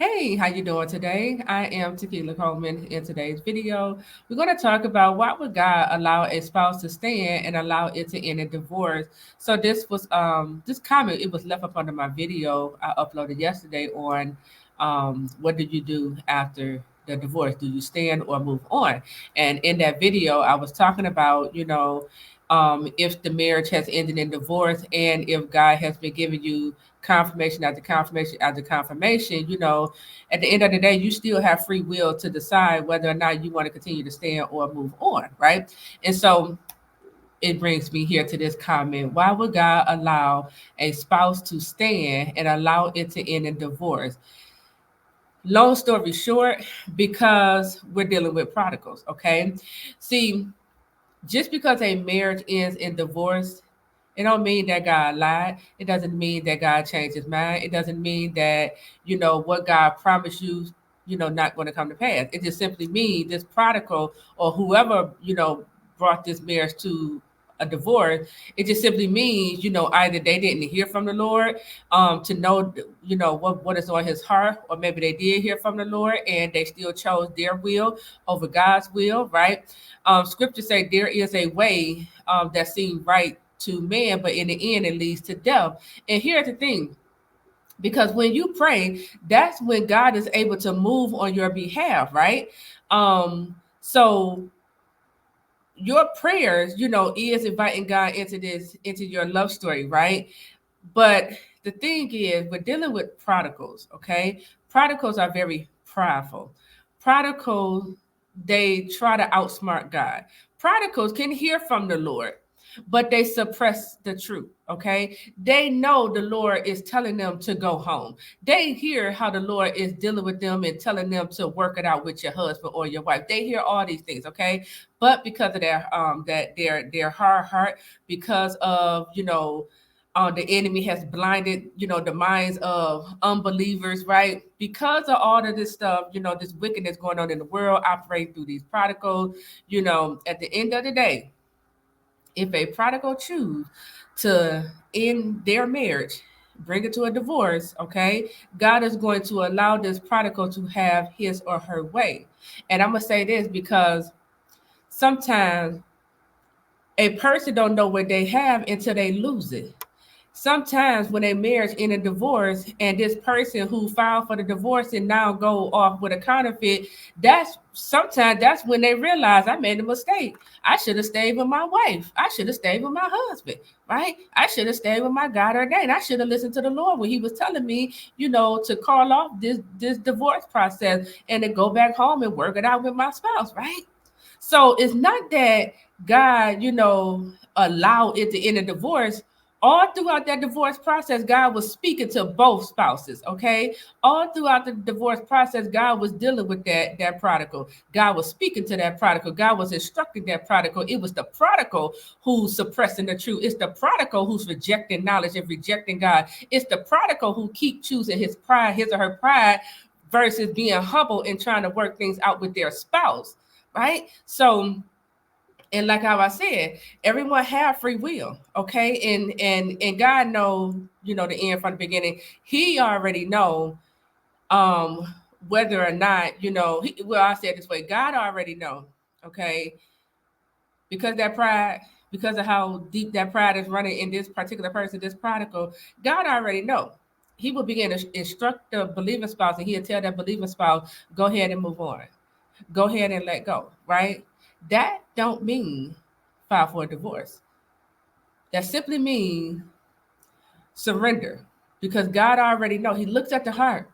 Hey, how you doing today? I am Tequila Coleman. In today's video, we're going to talk about why would God allow a spouse to stand and allow it to end in divorce. So this comment, it was left up under my video I uploaded yesterday on what do you do after the divorce? Do you stand or move on? And in that video, I was talking about, if the marriage has ended in divorce and if God has been giving you confirmation after confirmation after confirmation, at the end of the day, you still have free will to decide whether or not you want to continue to stand or move on, right? And so it brings me here to this comment. Why would God allow a spouse to stand and allow it to end in divorce? Long story short, because we're dealing with prodigals, okay? See, just because a marriage ends in divorce, it don't mean that God lied. It doesn't mean that God changed his mind. It doesn't mean that, what God promised you, not going to come to pass. It just simply means this prodigal or whoever, brought this marriage to a divorce, it just simply means, either they didn't hear from the Lord to know, what is on his heart, or maybe they did hear from the Lord and they still chose their will over God's will, right? Scripture say there is a way that seems right to man, but in the end it leads to death. And here's the thing, because when you pray, that's when God is able to move on your behalf, right? So your prayers, is inviting God into your love story, right? But the thing is, we're dealing with prodigals, okay? Prodigals are very prideful. Prodigals, they try to outsmart God. Prodigals can hear from the Lord, but they suppress the truth, okay? They know the Lord is telling them to go home. They hear how the Lord is dealing with them and telling them to work it out with your husband or your wife. They hear all these things, okay? But because of their hard heart, because of, the enemy has blinded, the minds of unbelievers, right? Because of all of this stuff, this wickedness going on in the world, operating through these prodigals, at the end of the day, if a prodigal choose to end their marriage, bring it to a divorce, okay, God is going to allow this prodigal to have his or her way. And I'm gonna say this because sometimes a person don't know what they have until they lose it. Sometimes when a marriage in a divorce and this person who filed for the divorce and now go off with a counterfeit, that's when they realize I made a mistake. I should have stayed with my wife. I should have stayed with my husband, right? I should have stayed with my God ordained. I should have listened to the Lord when he was telling me, to call off this divorce process and to go back home and work it out with my spouse, right? So it's not that God, allow it to end a divorce. All throughout that divorce process, God was speaking to both spouses. Okay, all throughout the divorce process, God was dealing with that prodigal. God was speaking to that prodigal. God was instructing that prodigal. It was the prodigal who's suppressing the truth. It's the prodigal who's rejecting knowledge and rejecting God. It's the prodigal who keep choosing his pride, his or her pride, versus being humble and trying to work things out with their spouse. Right? So, and like how I said, everyone have free will, okay? And God know, the end from the beginning. He already know whether or not, I said this way, God already know, okay? Because that pride, because of how deep that pride is running in this particular person, this prodigal, God already know. He will begin to instruct the believing spouse, and he'll tell that believing spouse, go ahead and move on. Go ahead and let go, right? That don't mean file for a divorce. That simply means surrender, because God already know. He looks at the heart.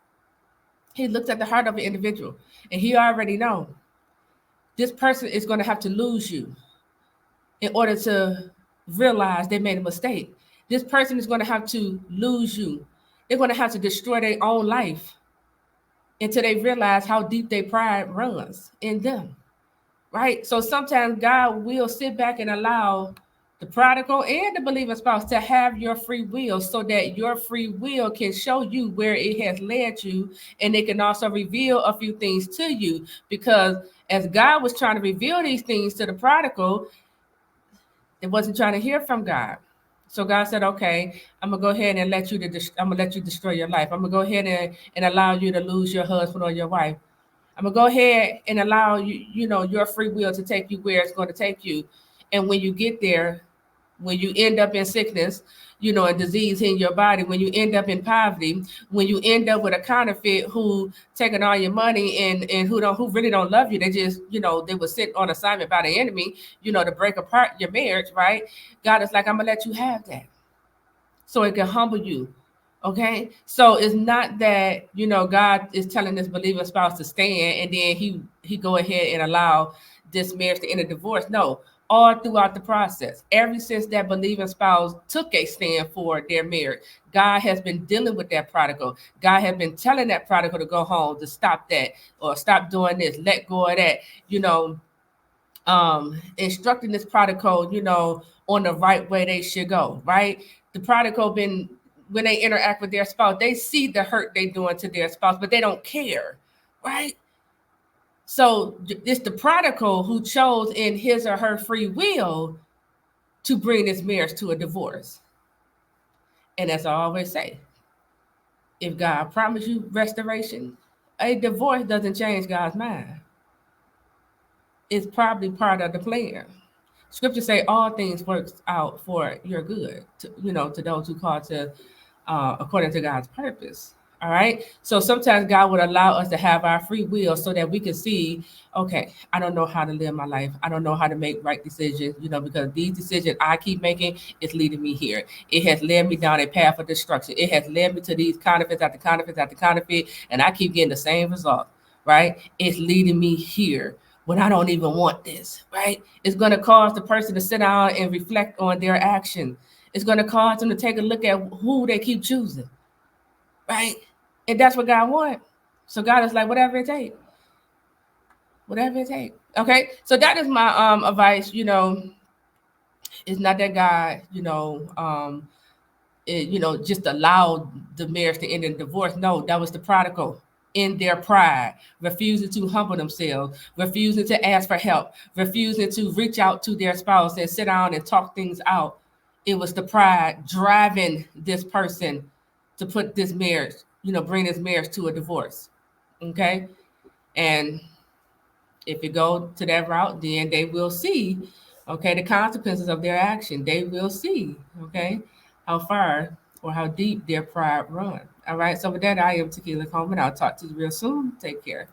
He looks at the heart of an individual, and he already know this person is going to have to lose you in order to realize they made a mistake. This person is going to have to lose you. They're going to have to destroy their own life until they realize how deep their pride runs in them. Right? So sometimes God will sit back and allow the prodigal and the believing spouse to have your free will, so that your free will can show you where it has led you, and it can also reveal a few things to you. Because as God was trying to reveal these things to the prodigal, it wasn't trying to hear from God. So God said, okay, I'm gonna go ahead and I'm gonna let you destroy your life. I'm gonna go ahead and allow you to lose your husband or your wife. I'm gonna go ahead and allow you, your free will to take you where it's going to take you. And when you get there, when you end up in sickness, and disease in your body, when you end up in poverty, when you end up with a counterfeit who taking all your money and who really don't love you, they just, they were sent on assignment by the enemy, to break apart your marriage, right? God is like, I'm gonna let you have that so it can humble you. Okay. So it's not that, God is telling this believing spouse to stand and then he go ahead and allow this marriage to end a divorce. No, all throughout the process, ever since that believing spouse took a stand for their marriage, God has been dealing with that prodigal. God has been telling that prodigal to go home, to stop that, or stop doing this, let go of that, instructing this prodigal, on the right way they should go, right? The prodigal been, when they interact with their spouse, they see the hurt they doing to their spouse, but they don't care, right? So it's the prodigal who chose in his or her free will to bring this marriage to a divorce. And as I always say, if God promised you restoration, a divorce doesn't change God's mind. It's probably part of the plan. Scripture say all things works out for your good, to those who call to according to God's purpose. All right. So sometimes God would allow us to have our free will so that we can see, okay, I don't know how to live my life. I don't know how to make right decisions, because these decisions I keep making is leading me here. It has led me down a path of destruction. It has led me to these counterfeits after counterfeits after counterfeit, and I keep getting the same result, right? It's leading me here when I don't even want this, right? It's going to cause the person to sit down and reflect on their action. It's going to cause them to take a look at who they keep choosing, right? And that's what God wants. So God is like, whatever it takes, whatever it takes. Okay, so that is my advice. It's not that God, just allowed the marriage to end in divorce. No, that was the prodigal in their pride, refusing to humble themselves, refusing to ask for help, refusing to reach out to their spouse and sit down and talk things out. It was the pride driving this person to put this marriage, bring this marriage to a divorce. Okay. And if you go to that route, then they will see, okay, the consequences of their action. They will see, okay, how far or how deep their pride run. All right. So with that, I am Tequila Coleman. I'll talk to you real soon. Take care.